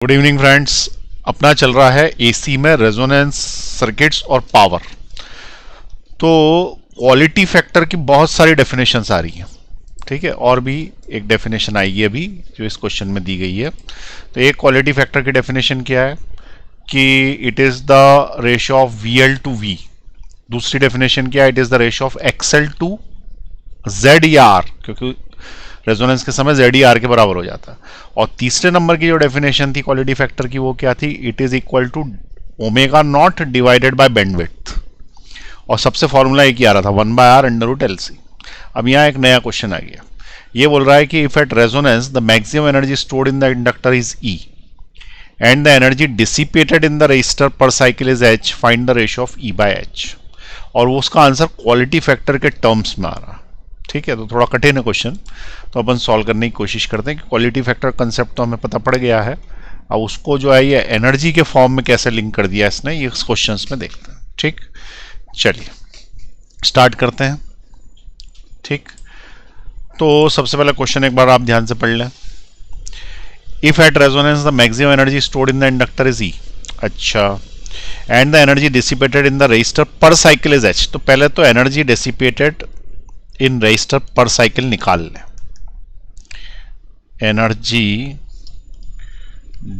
Good evening friends. अपना चल रहा है एसी में रेजोनेंस सर्किट्स और पावर। तो क्वालिटी फैक्टर की बहुत सारी डेफिनेशंस आ रही हैं, ठीक है। और भी एक डेफिनेशन आएगी अभी जो इस क्वेश्चन में दी गई है। तो एक क्वालिटी फैक्टर की डेफिनेशन क्या है कि it is the ratio of VL to V। दूसरी डेफिनेशन क्या है, it is the ratio of XL to Z या R, क्योंकि रेजोनेंस के समय Z R के बराबर हो जाता है। और तीसरे नंबर की जो डेफिनेशन थी क्वालिटी फैक्टर की वो क्या थी, it is equal to omega not divided by bandwidth. और सबसे फॉर्मूला एक ही आ रहा था 1/R√LC। अब यहाँ एक नया क्वेश्चन आ गया, ये बोल रहा है कि if at resonance the maximum energy stored in the inductor is E and the energy dissipated in the resistor per cycle is H, find the ratio of E/H। और उसका आंसर क्वालिटी फैक्टर के terms में आ रहा है, ठीक है। तो थोड़ा कठिन है क्वेश्चन, तो अपन सॉल्व करने की कोशिश करते हैं कि क्वालिटी फैक्टर कंसेप्ट तो हमें पता पड़ गया है। अब उसको जो है ये एनर्जी के फॉर्म में कैसे लिंक कर दिया इसने, ये क्वेश्चंस में देखते हैं, ठीक। चलिए स्टार्ट करते हैं, ठीक। तो सबसे पहला क्वेश्चन एक बार आप ध्यान से पढ़ लें। If at resonance the maximum energy stored in the inductor is E, अच्छा, and the energy dissipated in the resistor per cycle is H। तो पहले तो energy dissipated in resistor per cycle निकाल लें। Energy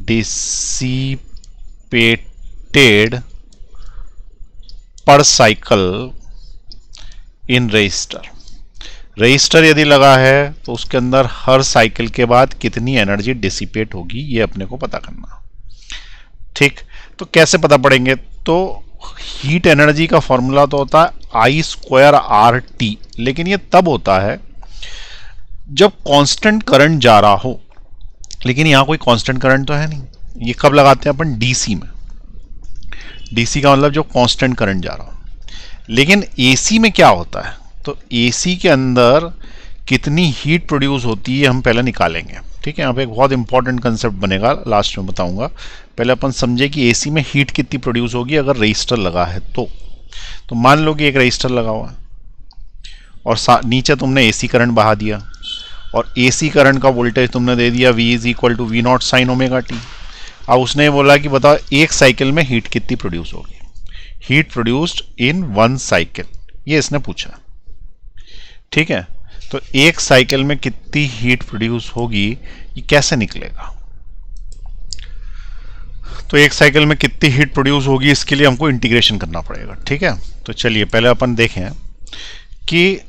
dissipated per cycle in resistor. Resistor यदि लगा है तो उसके अंदर हर साइकिल के बाद कितनी एनर्जी डिसिपेट होगी ये अपने को पता करना, ठीक। तो कैसे पता पड़ेंगे, तो हीट एनर्जी का फॉर्मूला तो होता है I²RT, लेकिन ये तब होता है जब कांस्टेंट करंट जा रहा हो। लेकिन यहां कोई कांस्टेंट करंट तो है नहीं। ये कब लगाते हैं अपन, DC में। DC का मतलब जो कांस्टेंट करंट जा रहा हो। लेकिन AC में क्या होता है, तो AC के अंदर कितनी हीट प्रोड्यूस होती है हम पहले निकालेंगे, ठीक है। यहाँ पे एक बहुत इंपॉर्टेंट कंसेप्ट बनेगा, लास्ट में बताऊंगा। पहले अपन समझे कि AC में हीट कितनी प्रोड्यूस होगी अगर रेजिस्टर लगा है तो मान लो कि एक रेजिस्टर लगा हुआ है और नीचे तुमने AC करंट बहा दिया और AC करंट का वोल्टेज तुमने दे दिया V is equal to V0 sin ω t। अब उसने बोला कि बताओ एक साइकिल में हीट कितनी प्रोड्यूस होगी, हीट प्रोड्यूस्ड इन 1 साइकिल, ये इसने पूछा, ठीक है। तो एक साइकिल में कितनी हीट प्रोड्यूस होगी ये कैसे निकलेगा, तो एक साइकिल में कितनी हीट प्रोड्यूस होगी इसके लिए हमको इंटीग्रेशन करना पड़ेगा, ठीक है। तो चलिए पहले अपन देखें कि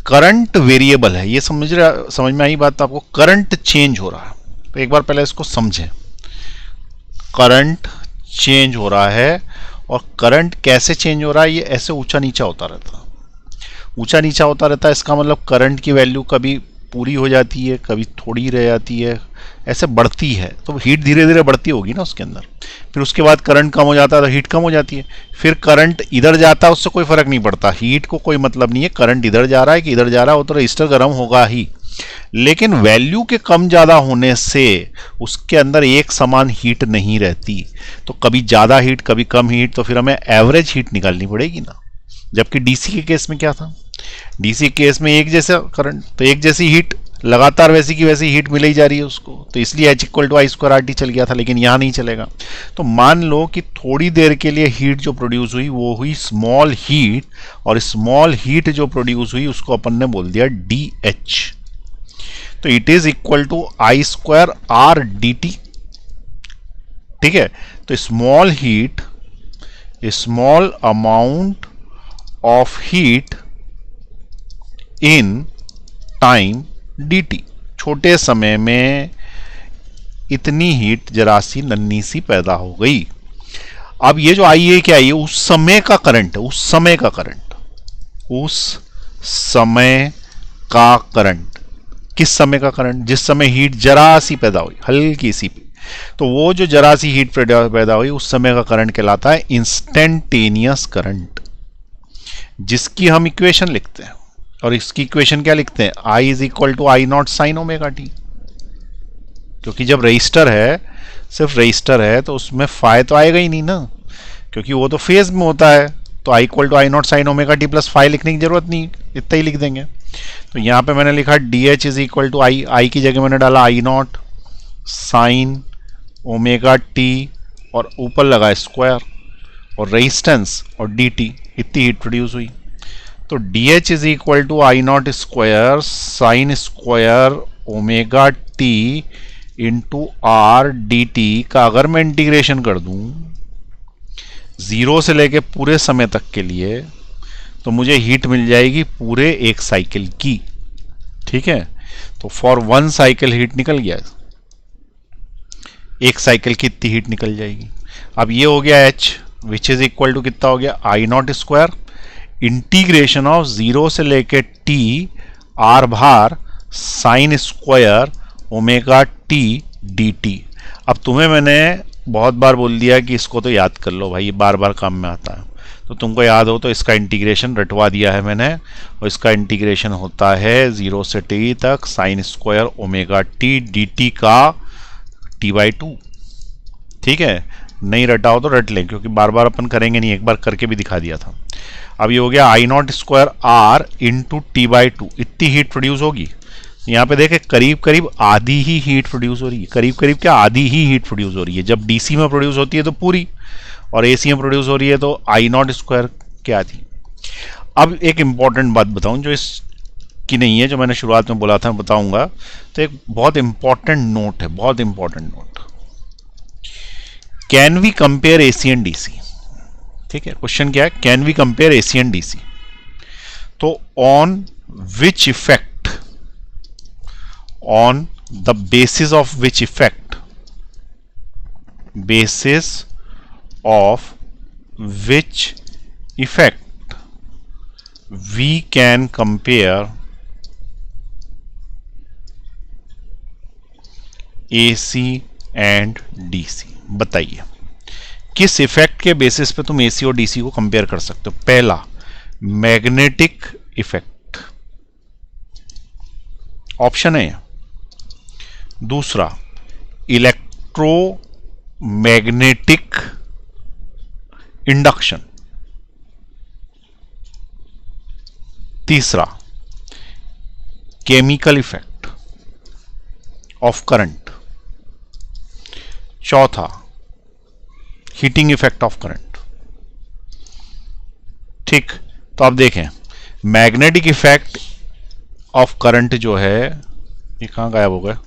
करंट वेरिएबल है, ये समझ में आई बात आपको। करंट चेंज हो रहा है, तो एक बार पहले इसको समझें। करंट चेंज हो रहा है और करंट कैसे चेंज हो रहा है, ये ऐसे ऊंचा नीचा होता रहता है, ऊंचा नीचा होता रहता है। इसका मतलब करंट की वैल्यू कभी पूरी हो जाती है, कभी थोड़ी रह जाती है, ऐसे बढ़ती है। तो हीट धीरे धीरे बढ़ती होगी ना उसके अंदर। फिर उसके बाद करंट कम हो जाता है तो हीट कम हो जाती है। फिर करंट इधर जाता है, उससे कोई फर्क नहीं पड़ता, हीट को कोई मतलब नहीं है, करंट इधर जा रहा है कि इधर जा रहा है, वो तो रजिस्टर गर्म होगा ही। लेकिन वैल्यू के कम ज़्यादा होने से उसके अंदर एक समान हीट नहीं रहती, तो कभी ज़्यादा हीट कभी कम हीट, तो फिर हमें एवरेज हीट निकालनी पड़ेगी ना। जबकि DC के केस में क्या था, DC केस में एक जैसा करंट, तो एक जैसी हीट लगातार वैसी की वैसी हीट मिल ही जा रही है उसको, तो इसलिए H=I²RT चल गया था। लेकिन यहाँ नहीं चलेगा। तो मान लो कि थोड़ी देर के लिए हीट जो प्रोड्यूस हुई वो हुई स्मॉल हीट, और स्मॉल हीट जो प्रोड्यूस हुई उसको अपन ने बोल दिया DH। तो it is equal to I²RDT, ठीक है। तो small heat, small amount of heat in time dt, छोटे समय में इतनी हीट जरा सी नन्ही सी पैदा हो गई। अब ये जो आई है क्या, ये उस समय का करंट है, उस समय का करंट, उस समय का करंट। किस समय का करंट, जिस समय हीट जरा सी पैदा हुई, हल्की सी। तो वो जो जरा सी हीट पैदा हुई उस समय का करंट कहलाता है इंस्टेंटेनियस करंट, जिसकी हम इक्वेशन लिखते हैं। और इसकी इक्वेशन क्या लिखते हैं, I is equal to I0 sin ω t। क्योंकि जब रजिस्टर है, सिर्फ रजिस्टर है, तो उसमें फाई तो आएगा ही नहीं ना, क्योंकि वो तो फेज में होता है। तो I equal to I0 sin ω t plus phi लिखने की जरूरत नहीं, इतना ही लिख देंगे। तो यहाँ पे मैंने लिखा DH is equal to I की जगह मैंने डाला I0 sin ओमेगा टी और ऊपर लगा स्क्वायर और रेजिस्टेंस और डी टी, इतनी हीट प्रोड्यूस हुई। तो D H is equal to I not square sine square omega T into R D T का अगर मैं इंटीग्रेशन कर दूं 0 से लेके पूरे समय तक के लिए, तो मुझे हीट मिल जाएगी पूरे एक साइकिल की। ठीक है, तो फॉर 1 साइकिल हीट निकल गया, एक साइकिल की इतनी हीट निकल जाएगी। अब ये हो गया H which is equal to कितना हो गया, I not square integration of 0 से लेके T आर भार sine square omega T D T. अब तुम्हें मैंने बहुत बार बोल दिया कि इसको तो याद कर लो भाई, ये बार बार काम में आता है, तो तुमको याद हो तो इसका इंटीग्रेशन रटवा दिया है मैंने, और इसका इंटीग्रेशन होता है 0 से टी तक sign square omega T D T का t/2। ठीक है, नहीं रटा हो तो रट लें, क्योंकि बार बार अपन करेंगे नहीं, एक बार करके भी दिखा दिया था। अब ये हो गया I not square R into t/2, इतनी हीट प्रोड्यूस होगी। यहाँ पे देखें करीब करीब आधी ही हीट प्रोड्यूस हो रही है, करीब करीब क्या आधी ही हीट प्रोड्यूस हो रही है। जब डीसी में प्रोड्यूस होती है तो पूरी, और एसी में प्रोड्यूस हो रही है तो आई नॉट स्क्वायर क्या थी। अब एक इंपॉर्टेंट बात बताऊं जो इसकी नहीं है, जो मैंने शुरुआत में बोला था बताऊंगा, तो एक बहुत इंपॉर्टेंट नोट है, बहुत important note. Can we compare AC and DC. ठीक है, क्वेश्चन क्या है, can we compare AC and DC. तो on which effect, on the basis of which effect, basis of which effect we can compare AC and DC। बताइए किस effect के basis पे तुम AC और DC को कंपेयर कर सकते हो। पहला मैग्नेटिक इफेक्ट, ऑप्शन है। दूसरा इलेक्ट्रोमैग्नेटिक इंडक्शन। तीसरा केमिकल इफेक्ट ऑफ करंट। चौथा हीटिंग इफेक्ट ऑफ करंट। ठीक, तो आप देखें मैग्नेटिक इफेक्ट ऑफ करंट जो है, ये कहां गायब हो गया।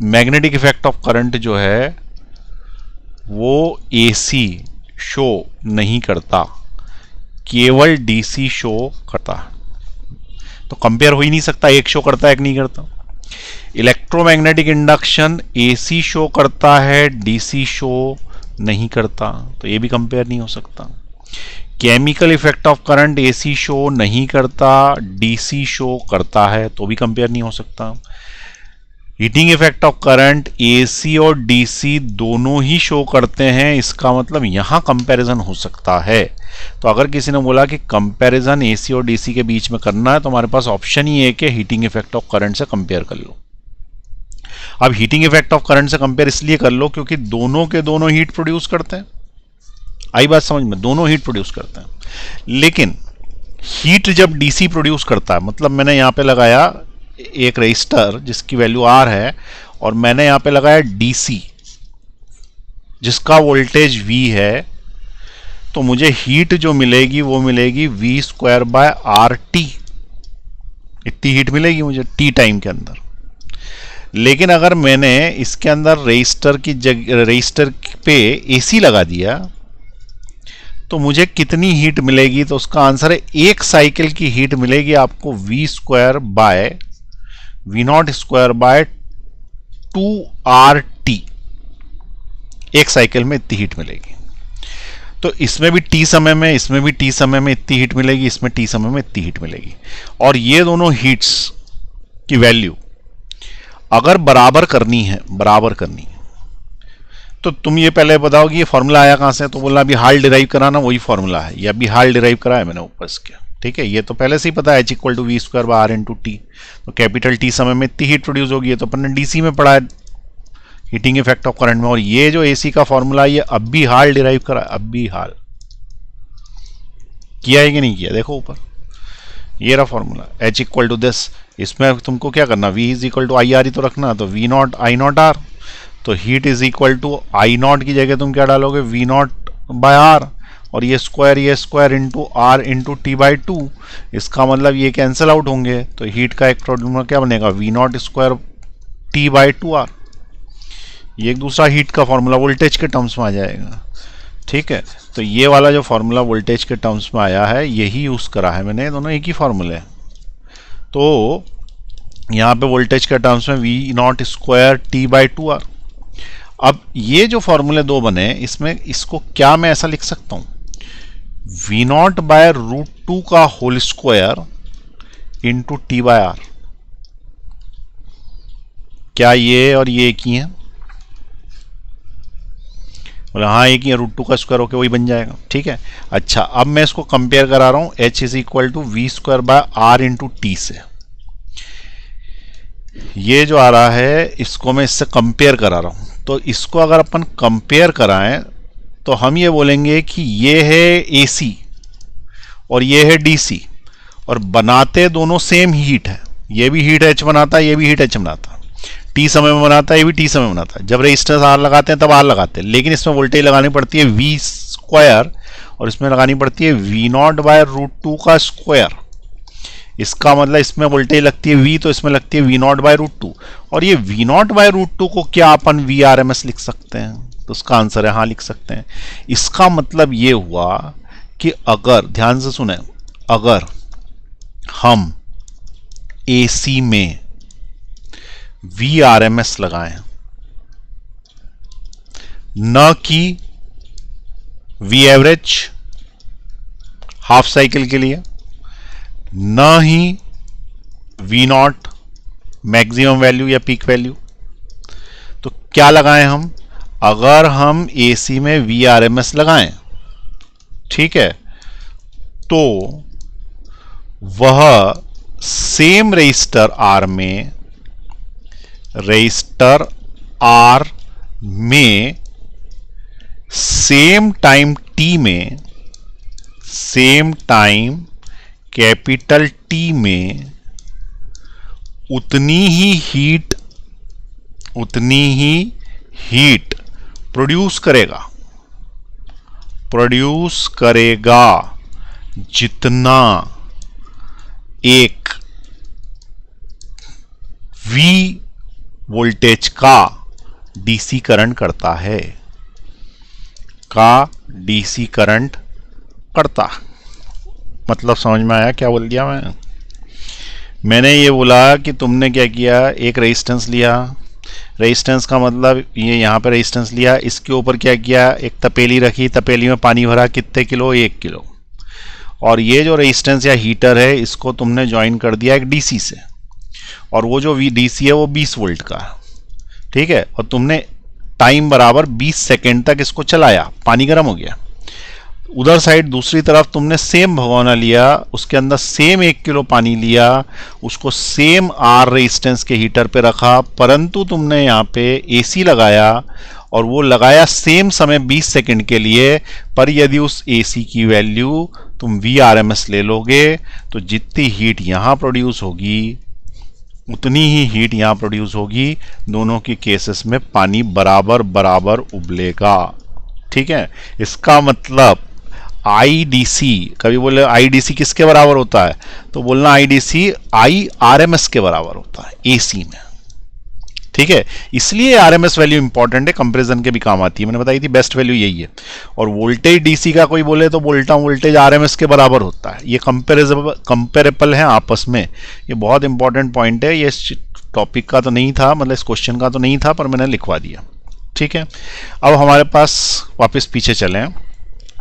मैग्नेटिक इफेक्ट ऑफ करंट जो है वो एसी शो नहीं करता, केवल डीसी शो करता है। तो कंपेयर हो ही नहीं सकता, एक शो करता है एक नहीं करता। इलेक्ट्रोमैग्नेटिक इंडक्शन एसी शो करता है, डीसी शो नहीं करता, तो ये भी कंपेयर नहीं हो सकता। Chemical effect of current AC show नहीं करता, डीसी शो करता है, तो भी कंपेयर नहीं हो सकता। Heating effect of current AC और डीसी दोनों ही शो करते हैं, इसका मतलब यहां कंपैरिजन हो सकता है। तो अगर किसी ने बोला कि कंपैरिजन एसी और डीसी के बीच में करना है, तो हमारे पास ऑप्शन ही है कि हीटिंग इफेक्ट ऑफ करंट से कंपेयर कर लो। अब हीटिंग इफेक्ट ऑफ करंट से कंपेयर इसलिए कर लो क्योंकि दोनों के दोनों हीट प्रोड्यूस करते हैं। आई बात समझ में, दोनों हीट प्रोड्यूस करते हैं। लेकिन हीट जब डीसी प्रोड्यूस करता है, मतलब मैंने यहां पे लगाया एक रेजिस्टर जिसकी वैल्यू आर है, और मैंने यहां पे लगाया डीसी जिसका वोल्टेज V है, तो मुझे हीट जो मिलेगी वो मिलेगी V²/RT। इतनी हीट मिलेगी मुझे टी टाइम के अंदर। लेकिन अगर मैंने इसके अंदर रेजिस्टर की जगह रेजिस्टर पे एसी लगा दिया तो मुझे कितनी हीट मिलेगी, तो उसका आंसर है एक साइकिल की हीट मिलेगी आपको V²/2RT। एक साइकिल में इतनी हीट मिलेगी। तो इसमें भी टी समय में, इसमें भी टी समय में इतनी हीट मिलेगी, इसमें टी समय में इतनी हीट मिलेगी। और ये दोनों हीट्स की वैल्यू अगर बराबर करनी है, तो तुम ये पहले बताओ कि ये फॉर्मूला आया कहां से। तो बोलना अभी हाल डिराइव कराना, वही फॉर्मूला है, ये अभी हाल डिराइव करा है मैंने ऊपर इसके। ठीक है, ये तो पहले से ही पता है H = V²/R×T। तो कैपिटल टी समय में इतनी हीट प्रोड्यूस होगी, तो अपन ने डीसी में पढ़ा है हीटिंग इफेक्ट ऑफ करंट में। और ये जो एसी का फॉर्मूला ये अब भी हाल डिराइव करा, अब भी हाल किया है कि नहीं किया। देखो ऊपर ये रहा फॉर्मूला H = this। इसमें तुमको क्या करना, V = IR ही तो रखना, तो V0 I0R। तो heat is equal to I not की जगह तुम क्या डालोगे, वी नॉट बाय आर, और ये square into R into T by two. इसका मतलब ये कैंसिल आउट होंगे, तो हीट का एक फॉर्मूला क्या बनेगा, V not square T by two R. ये एक दूसरा हीट का फॉर्मूला वोल्टेज के टर्म्स में आ जाएगा। ठीक है, तो ये वाला जो फॉर्मूला वोल्टेज के टर्म्स में आया है यही यूज़ करा है मैंने, दोनों एक ही फॉर्मूले हैं। तो यहाँ पे वोल्टेज के टर्म्स में V not square T by two R. अब ये जो फॉर्मूले दो बने, इसमें इसको क्या मैं ऐसा लिख सकता हूँ, V not by root two का whole square into T by R. क्या ये और ये एक ही है, बोले हाँ एक ही है, रूट टू का स्क्वायर होकर वही बन जाएगा। ठीक है, अच्छा अब मैं इसको कंपेयर करा रहा हूं, h is equal to V square by R into T से। ये जो आ रहा है इसको मैं इससे कंपेयर करा रहा हूं, तो इसको अगर अपन कंपेयर कराएं तो हम ये बोलेंगे कि ये है AC और ये है DC, और बनाते दोनों सेम हीट है। ये भी हीट H बनाता है, ये भी हीट H बनाता है, टी समय में बनाता है, ये भी टी समय में बनाता है। जब रेजिस्टेंस आर लगाते हैं तब आर लगाते हैं, लेकिन इसमें वोल्टेज लगानी पड़ती है वी स्क्वायर और इसमें लगानी पड़ती है V not by root two का स्क्वायर। इसका मतलब इसमें वोल्टेज लगती है वी, तो इसमें लगती है V not by root two. और ये V not by root two को क्या अपन वी आर एम एस लिख सकते हैं, तो उसका आंसर है हाँ लिख सकते हैं। इसका मतलब ये हुआ कि अगर ध्यान से सुने, अगर हम AC में VRMS लगाएं न कि V एवरेज हाफ साइकिल के लिए, न ही V नॉट मैक्सिमम वैल्यू या पीक वैल्यू, तो क्या लगाएं हम, अगर हम AC में VRMS लगाएं, ठीक है, तो वह सेम रेजिस्टर R में, रेजिस्टर R में सेम टाइम T में, सेम टाइम कैपिटल T में उतनी ही हीट प्रोड्यूस करेगा जितना एक V वोल्टेज का DC करंट करता है, मतलब समझ में आया क्या बोल दिया मैंने ये बोला कि तुमने क्या किया, एक रेजिस्टेंस लिया, रेजिस्टेंस का मतलब ये यहाँ पे रेजिस्टेंस लिया, इसके ऊपर क्या किया, एक तपेली रखी, तपेली में पानी भरा, कितने किलो, 1 किलो, और ये जो रेजिस्टेंस या हीटर है इसको तुमने ज्वाइन कर दिया एक DC से, और वो जो DC है वो 20 वोल्ट का, ठीक है, और तुमने टाइम बराबर 20 सेकेंड तक इसको चलाया, पानी गर्म हो गया। उधर साइड दूसरी तरफ तुमने सेम भगोना लिया, उसके अंदर सेम 1 किलो पानी लिया, उसको सेम R रेजिस्टेंस के हीटर पे रखा, परंतु तुमने यहाँ पे AC लगाया और वो लगाया सेम समय 20 सेकंड के लिए। पर यदि उस AC की वैल्यू तुम VRMS ले लोगे तो जितनी हीट यहाँ प्रोड्यूस होगी उतनी ही हीट यहाँ प्रोड्यूस होगी, दोनों के केसेस में पानी बराबर उबलेगा। ठीक है, इसका मतलब IDC, कभी बोले IDC किसके बराबर होता है, तो बोलना IDC IRMS के बराबर होता है AC में। ठीक है, इसलिए RMS वैल्यू इंपॉर्टेंट है, कंपैरिजन के भी काम आती है, मैंने बताई थी बेस्ट वैल्यू यही है। और वोल्टेज DC का कोई बोले तो वोल्टेज RMS के बराबर होता है, ये कंपेरेबल है आपस में। ये बहुत इंपॉर्टेंट पॉइंट है, ये टॉपिक का तो नहीं था, मतलब इस क्वेश्चन का तो नहीं था, पर मैंने लिखवा दिया। ठीक है, अब हमारे पास वापस पीछे चलें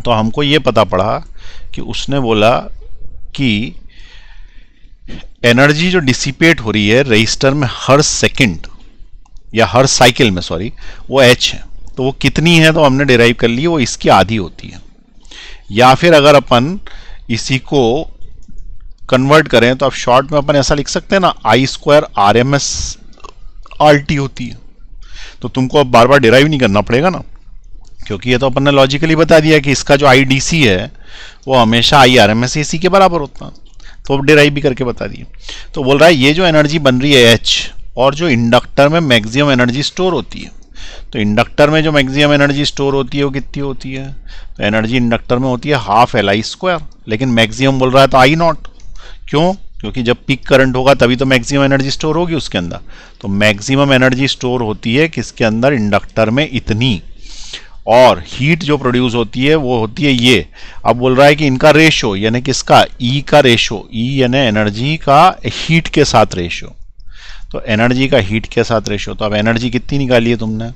तो हमको ये पता पड़ा कि उसने बोला कि एनर्जी जो डिसिपेट हो रही है रजिस्टर में हर सेकंड या हर साइकिल में, सॉरी, वो H है, तो वो कितनी है, तो हमने डिराइव कर ली, वो इसकी आधी होती है। या फिर अगर अपन इसी को कन्वर्ट करें तो अब शॉर्ट में अपन ऐसा लिख सकते हैं ना, I² RMS RT होती है। तो तुमको अब बार बार डिराइव नहीं करना पड़ेगा ना, क्योंकि ये तो अपन ने लॉजिकली बता दिया कि इसका जो IDC है वो हमेशा IRMS AC के बराबर होता है, तो अब डिराइव भी करके बता दिए। तो बोल रहा है ये जो एनर्जी बन रही है H, और जो इंडक्टर में मैक्सिमम एनर्जी स्टोर होती है, तो इंडक्टर में जो मैक्सिमम एनर्जी स्टोर होती है वो कितनी होती है? तो एनर्जी इंडक्टर में होती है हाफ LI², लेकिन मैक्सिमम बोल रहा है तो I नॉट। क्यों? क्योंकि जब पीक करंट होगा तभी तो मैक्सिमम एनर्जी स्टोर होगी उसके अंदर। तो मैक्सिमम एनर्जी स्टोर होती है किसके अंदर? इंडक्टर में इतनी। और हीट जो प्रोड्यूस होती है वो होती है ये। अब बोल रहा है कि इनका रेशो, यानी किसका? ई का रेशो, ई यानी एनर्जी का हीट के साथ रेशो। तो एनर्जी का हीट के साथ रेशो, तो अब एनर्जी कितनी निकाली है तुमने?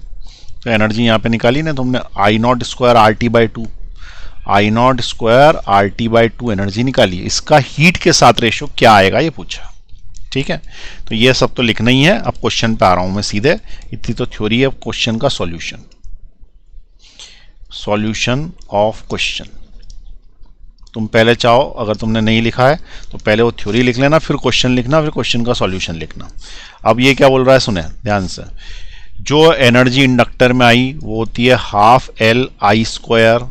तो एनर्जी यहाँ पे निकाली ना तुमने, I0² RT/2, I0² RT/2 energy निकाली। इसका हीट के साथ रेशो क्या आएगा ये पूछा। ठीक है, तो ये सब तो लिखना ही है। अब क्वेश्चन पे आ रहा हूं मैं सीधे। इतनी तो थ्योरी है, क्वेश्चन का सॉल्यूशन। सॉल्यूशन ऑफ क्वेश्चन तुम पहले चाहो, अगर तुमने नहीं लिखा है तो पहले वो थ्योरी लिख लेना, फिर क्वेश्चन लिखना, फिर क्वेश्चन का सॉल्यूशन लिखना। अब ये क्या बोल रहा है सुने ध्यान से। जो एनर्जी इंडक्टर में आई वो होती है हाफ LI²,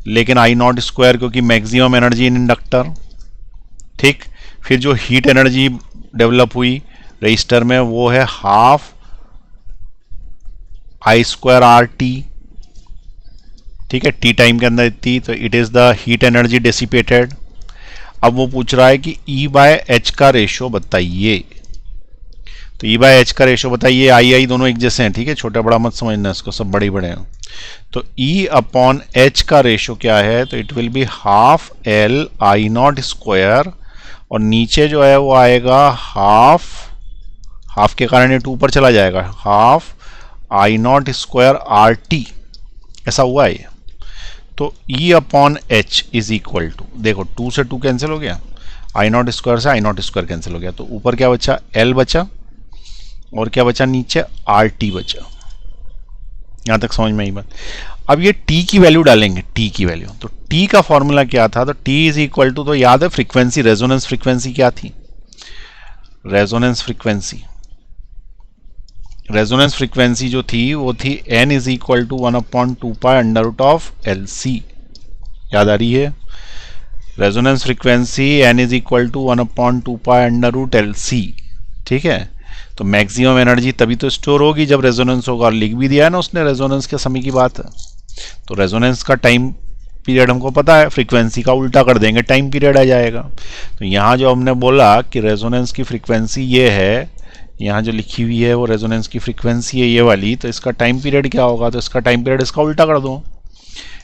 लेकिन I0², क्योंकि मैक्सिमम एनर्जी इन इंडक्टर। ठीक, फिर जो हीट एनर्जी डेवलप हुई रजिस्टर में वो है हाफ I² RT। ठीक है, टी टाइम के अंदर इतनी, तो it is the heat energy dissipated. अब वो पूछ रहा है कि E/H का रेशो बताइए। तो E/H का रेशो बताइए। I दोनों एक जैसे हैं, ठीक है, छोटा बड़ा मत समझना इसको, सब बड़े बड़े हैं। तो E/H का रेशो क्या है? तो it will be half LI0², और नीचे जो है वो आएगा हाफ के कारण ये 2 ऊपर चला जाएगा, हाफ I0² RT। ऐसा हुआ है। तो E/H इज इक्वल टू, देखो 2 से 2 कैंसिल हो गया, I0² से I0² कैंसिल हो गया, तो ऊपर क्या बचा? L बचा, और क्या बचा नीचे? RT बचा। यहां तक समझ में आई बात। अब ये T की वैल्यू डालेंगे, T की वैल्यू। तो T का फॉर्मूला क्या था? तो T इज इक्वल टू, तो याद है फ्रीक्वेंसी, रेजोनेंस फ्रीक्वेंसी क्या थी? रेजोनेंस फ्रीक्वेंसी, रेजोनेंस फ्रीक्वेंसी जो थी वो थी n is equal to 1/2π√LC। याद आ रही है? Resonance frequency n is equal to 1/2π√LC। ठीक है, तो मैक्सिमम एनर्जी तभी तो स्टोर होगी जब रेजोनेंस होगा, और लिख भी दिया है ना उसने, रेजोनेंस के समय की बात है। तो रेजोनेंस का टाइम पीरियड हमको पता है, फ्रीक्वेंसी का उल्टा कर देंगे, टाइम पीरियड आ जाएगा। तो यहाँ जो हमने बोला कि रेजोनेंस की फ्रीक्वेंसी ये है, यहाँ जो लिखी हुई है वो रेजोनेंस की फ्रीक्वेंसी है ये वाली, तो इसका टाइम पीरियड क्या होगा? तो इसका टाइम पीरियड इसका उल्टा कर दो,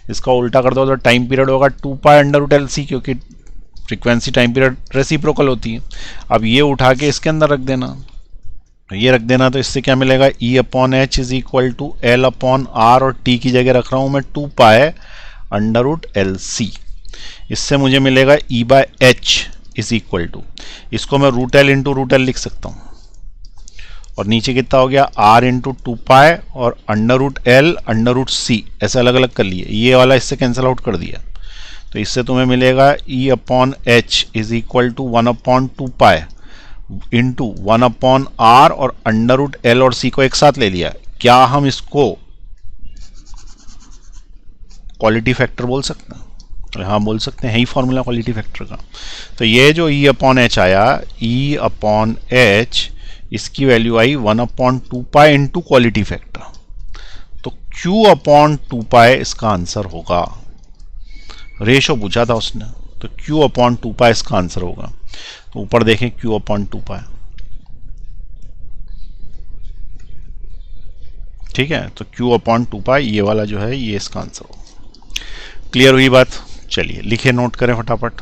इसका उल्टा कर दो तो टाइम पीरियड होगा 2π√LC, क्योंकि फ्रीक्वेंसी टाइम पीरियड रेसिप्रोकल होती है। अब ये उठा के इसके अंदर रख देना, ये रख देना, तो इससे क्या मिलेगा? E/H is equal to L/R, और T की जगह रख रहा हूँ मैं 2π√LC। इससे मुझे मिलेगा E/H इज इक्वल टू, इसको मैं √L इंटू √L लिख सकता हूँ, और नीचे कितना हो गया? R इंटू 2π और √L/√C, ऐसे अलग अलग कर लिए। ये वाला इससे कैंसिल आउट कर दिया, तो इससे तुम्हें मिलेगा E/H is equal to 1/2π into 1/R, और √L और C को एक साथ ले लिया। क्या हम इसको क्वालिटी फैक्टर बोल सकते हैं? हाँ बोल सकते हैं, ही फॉर्मूला क्वालिटी फैक्टर का। तो ये जो E/H आया, E/H इसकी वैल्यू आई 1/2π इंटू क्वालिटी फैक्टर। तो Q/2π इसका आंसर होगा। रेशो पूछा था उसने, तो Q/2π इसका आंसर होगा। तो ऊपर देखें Q/2π, ठीक है, तो Q/2π ये वाला जो है ये इसका आंसर होगा। क्लियर हुई बात? चलिए लिखे, नोट करें फटाफट।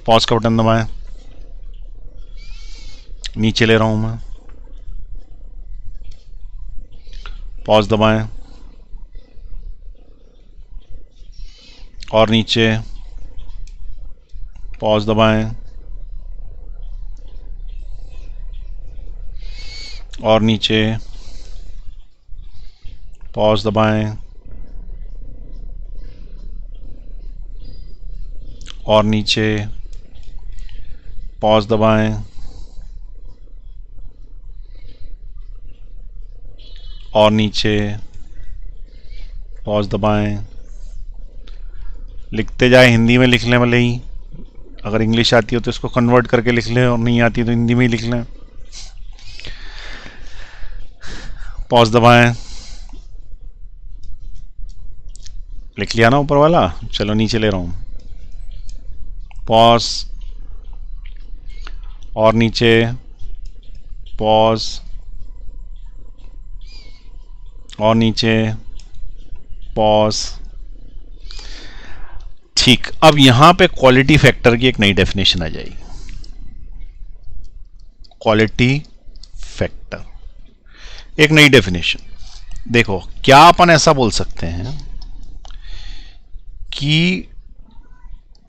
पॉज का बटन दबाएं, नीचे ले रहा हूं मैं, पॉज दबाएं, और नीचे, पॉज दबाएं, और नीचे, पॉज दबाएं, और नीचे, पॉज दबाएं, और नीचे, पॉज दबाएं। लिखते जाए, हिंदी में लिख लें भले ही, अगर इंग्लिश आती हो तो इसको कन्वर्ट करके लिख लें, और नहीं आती तो हिंदी में ही लिख लें। पॉज दबाएं, लिख लिया ना ऊपर वाला, चलो नीचे ले रहा हूं, पॉज और नीचे पॉज और नीचे पॉज। ठीक, अब यहां पे क्वालिटी फैक्टर की एक नई डेफिनेशन आ जाएगी। क्वालिटी फैक्टर एक नई डेफिनेशन, देखो क्या अपन ऐसा बोल सकते हैं कि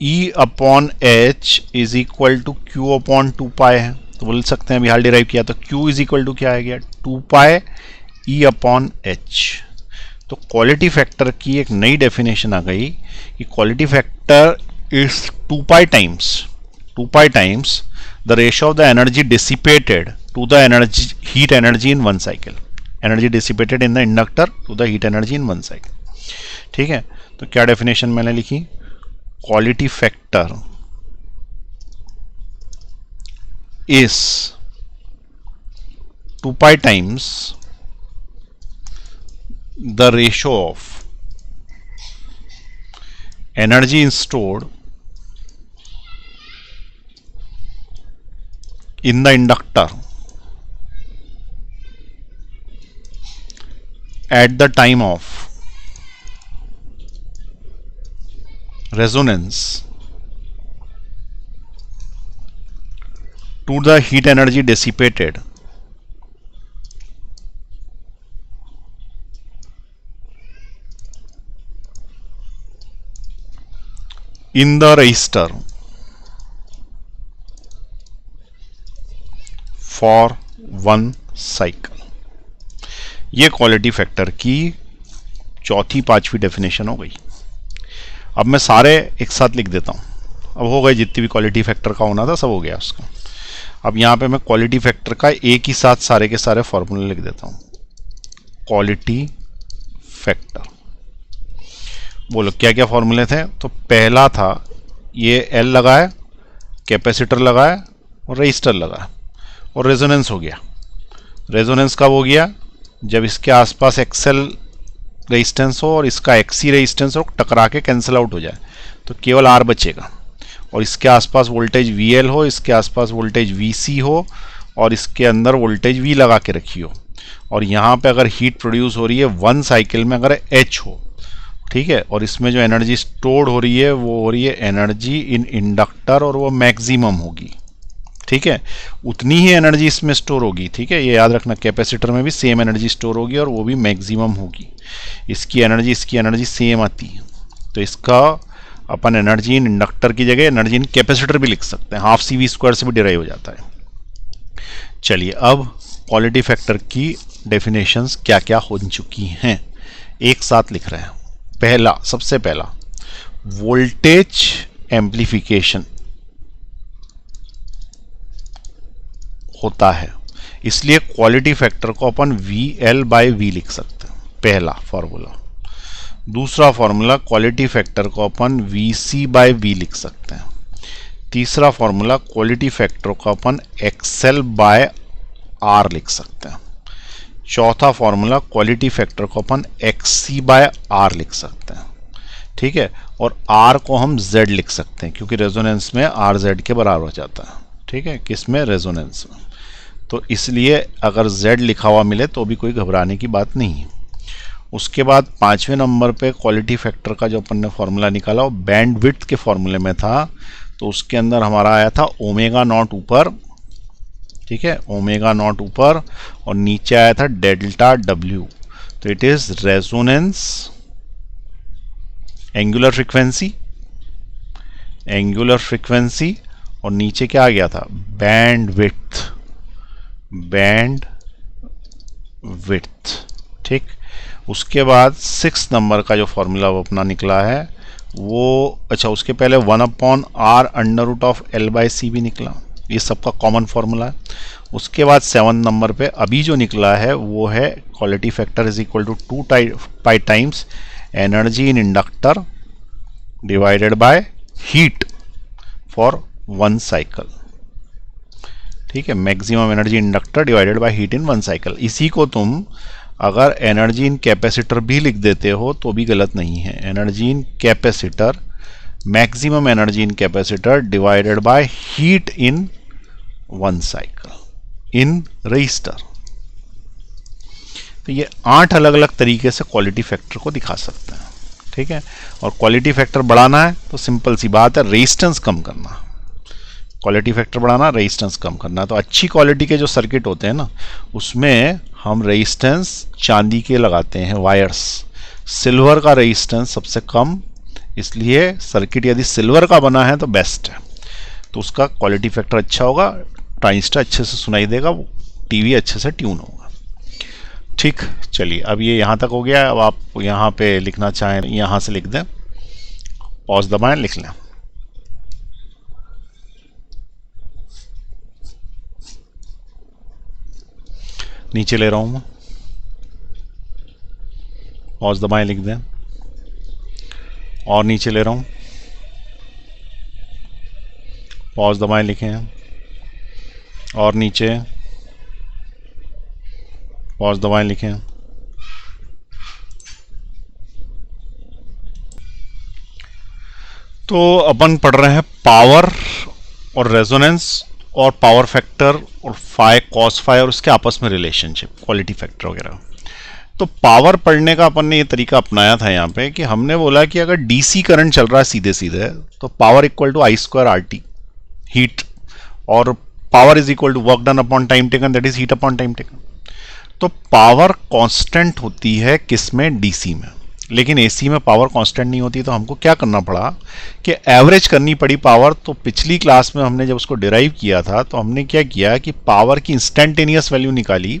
E upon H is equal to Q upon 2 pi है, तो बोल सकते हैं अभी हाल डिराइव किया तो Q इज इक्वल टू क्या आ गया 2 पाई E अपॉन एच। तो क्वालिटी फैक्टर की एक नई डेफिनेशन आ गई कि quality factor is 2 pi times the ratio of the energy dissipated to the energy heat energy in one cycle, energy dissipated in the inductor to the heat energy in one cycle. ठीक है, तो क्या definition मैंने लिखी, quality factor is 2 pi times the ratio of energy stored in the inductor at the time of resonance to the heat energy dissipated in the resistor for one cycle। ये quality factor की चौथी पांचवी definition हो गई। अब मैं सारे एक साथ लिख देता हूं, अब हो गए जितनी भी क्वालिटी फैक्टर का होना था सब हो गया उसका। अब यहां पे मैं क्वालिटी फैक्टर का एक ही साथ सारे के सारे फॉर्मूले लिख देता हूं। क्वालिटी फैक्टर, बोलो क्या क्या फॉर्मूले थे, तो पहला था ये एल लगाए, कैपेसिटर लगाए और रजिस्टर लगाए और रेजोनेंस हो गया। रेजोनेंस कब हो गया, जब इसके आसपास एक्सएल रेजिस्टेंस हो और इसका एक्सी रेजिस्टेंस हो, टकरा के कैंसिल आउट हो जाए तो केवल आर बचेगा, और इसके आसपास वोल्टेज वी एल हो, इसके आसपास वोल्टेज वी सी हो और इसके अंदर वोल्टेज वी लगा के रखी हो, और यहाँ पे अगर हीट प्रोड्यूस हो रही है वन साइकिल में अगर एच हो, ठीक है, और इसमें जो एनर्जी स्टोर्ड हो रही है वो हो रही है एनर्जी इन इंडक्टर और वो मैक्सिमम होगी। ठीक है, उतनी ही एनर्जी इसमें स्टोर होगी। ठीक है, ये याद रखना, कैपेसिटर में भी सेम एनर्जी स्टोर होगी और वो भी मैक्सिमम होगी। इसकी एनर्जी सेम आती है, तो इसका अपन एनर्जी इन इंडक्टर की जगह एनर्जी इन कैपेसिटर भी लिख सकते हैं, हाफ CV स्क्वायर से भी डिराइव हो जाता है। चलिए अब क्वालिटी फैक्टर की डेफिनेशंस क्या क्या हो चुकी हैं एक साथ लिख रहे हैं। पहला, सबसे पहला वोल्टेज एम्प्लीफिकेशन होता है, इसलिए क्वालिटी फैक्टर को अपन VL/V लिख सकते हैं, पहला फॉर्मूला। दूसरा फॉर्मूला, क्वालिटी फैक्टर को अपन VC/V लिख सकते हैं। तीसरा फॉर्मूला, क्वालिटी फैक्टर को अपन XL/R लिख सकते हैं। चौथा फॉर्मूला, क्वालिटी फैक्टर को अपन XC/R लिख सकते हैं। ठीक है, और R को हम Z लिख सकते हैं क्योंकि रेजोनेंस में R Z के बराबर हो जाता है। ठीक है, किसमें, रेजोनेंस में, तो इसलिए अगर Z लिखा हुआ मिले तो भी कोई घबराने की बात नहीं है। उसके बाद पांचवें नंबर पे क्वालिटी फैक्टर का जो अपन ने फॉर्मूला निकाला वो बैंडविड्थ के फॉर्मूले में था, तो उसके अंदर हमारा आया था ओमेगा नॉट ऊपर, ठीक है, ओमेगा नॉट ऊपर और नीचे आया था डेल्टा W, तो it is resonance angular frequency और नीचे क्या आ गया था, बैंड विड्थ। ठीक, उसके बाद 6 नंबर का जो फॉर्मूला वो अपना निकला है वो, अच्छा उसके पहले 1/R√L/C भी निकला, ये सबका कॉमन फॉर्मूला है। उसके बाद 7 नंबर पे अभी जो निकला है वो है quality factor is equal to 2 pi times energy in inductor divided by heat for one cycle. ठीक है, maximum energy inductor divided by heat in one cycle. इसी को तुम अगर एनर्जी इन कैपेसिटर भी लिख देते हो तो भी गलत नहीं है। Energy in capacitor, maximum energy in capacitor divided by heat in one cycle in register. तो ये 8 अलग अलग तरीके से क्वालिटी फैक्टर को दिखा सकते हैं, ठीक है। और क्वालिटी फैक्टर बढ़ाना है तो सिंपल सी बात है, रेजिस्टेंस कम करना। क्वालिटी फैक्टर बढ़ाना, रेजिस्टेंस कम करना। तो अच्छी क्वालिटी के जो सर्किट होते हैं ना, उसमें हम रेजिस्टेंस चांदी के लगाते हैं, वायर्स। सिल्वर का रेजिस्टेंस सबसे कम, इसलिए सर्किट यदि सिल्वर का बना है तो बेस्ट है। तो उसका क्वालिटी फैक्टर अच्छा होगा, ट्रांजिस्टर अच्छे से सुनाई देगा, टीवी अच्छे से ट्यून होगा। ठीक, चलिए अब ये यहाँ तक हो गया। अब आप यहाँ पे लिखना चाहें यहाँ से लिख दें, पॉज दबाएं, लिख लें। नीचे ले रहा हूँ मैं, पॉज दबाएं, लिख दें। और नीचे ले रहा हूँ, पॉज दबाएं, लिखें। और नीचे, पॉज दबाएं, लिखें। तो अपन पढ़ रहे हैं पावर और रेजोनेंस और पावर फैक्टर और फाई, कॉस फाई और उसके आपस में रिलेशनशिप, क्वालिटी फैक्टर वगैरह। तो पावर पढ़ने का अपन ने ये तरीका अपनाया था यहाँ पे कि हमने बोला कि अगर डीसी करंट चल रहा है सीधे सीधे तो power equal to I square R T, heat, और power is equal to work done upon time taken, that is heat upon time taken. तो पावर कांस्टेंट होती है किसमें, डीसी में। लेकिन एसी में पावर कांस्टेंट नहीं होती, तो हमको क्या करना पड़ा कि एवरेज करनी पड़ी पावर। तो पिछली क्लास में हमने जब उसको डिराइव किया था तो हमने क्या किया कि पावर की इंस्टेंटेनियस वैल्यू निकाली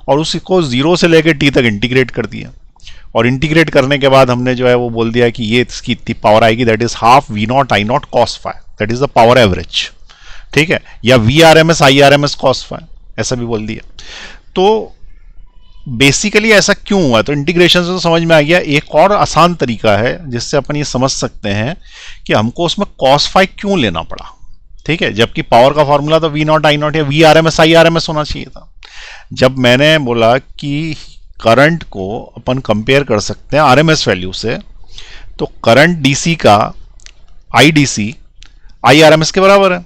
और उसको 0 से लेकर टी तक इंटीग्रेट कर दिया। और इंटीग्रेट करने के बाद हमने जो है वो बोल दिया कि ये इसकी इतनी पावर आएगी, that is half V not I not cos phi, that is the power average, ठीक है। या V R M S I R M S cos phi, ऐसा भी बोल दिया। तो बेसिकली ऐसा क्यों हुआ, तो इंटीग्रेशन से तो समझ में आ गया। एक और आसान तरीका है जिससे अपन ये समझ सकते हैं कि हमको उसमें कॉस फाई क्यों लेना पड़ा, ठीक है। जबकि पावर का फॉर्मूला तो वी नॉट आई नॉट या V R M S I R M S होना चाहिए था। जब मैंने बोला कि करंट को अपन कंपेयर कर सकते हैं आरएमएस वैल्यू से, तो करंट डीसी का आईडीसी आईआरएमएस के बराबर है,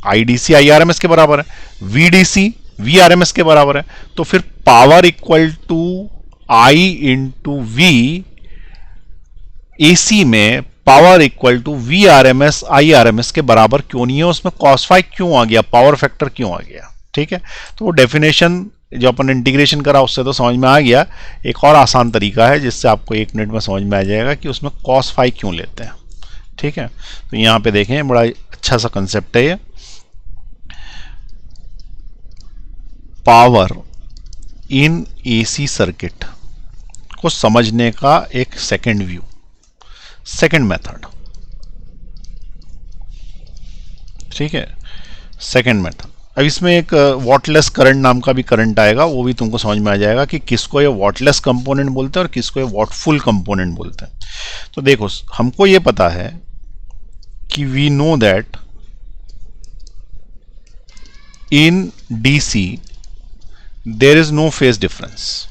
आईडीसी आईआरएमएस के बराबर है, वीडीसी वीआरएमएस के बराबर है। तो फिर power equal to I into V, AC में power equal to VRMS IRMS के बराबर क्यों नहीं है, उसमें कॉस फाई क्यों आ गया, पावर फैक्टर क्यों आ गया, ठीक है। तो वो डेफिनेशन जो अपन इंटीग्रेशन करा उससे तो समझ में आ गया। एक और आसान तरीका है जिससे आपको 1 मिनट में समझ में आ जाएगा कि उसमें कॉस फाई क्यों लेते हैं, ठीक है। तो यहाँ पे देखें, बड़ा अच्छा सा कंसेप्ट है ये। पावर इन एसी सर्किट को समझने का एक सेकंड व्यू, सेकंड मेथड, ठीक है, सेकंड मेथड। अब इसमें एक वॉटलेस करंट नाम का भी करंट आएगा, वो भी तुमको समझ में आ जाएगा कि किसको ये वॉटलेस कंपोनेंट बोलते हैं और किसको ये वॉटफुल कंपोनेंट बोलते हैं। तो देखो, हमको ये पता है कि we know that in DC there is no phase difference,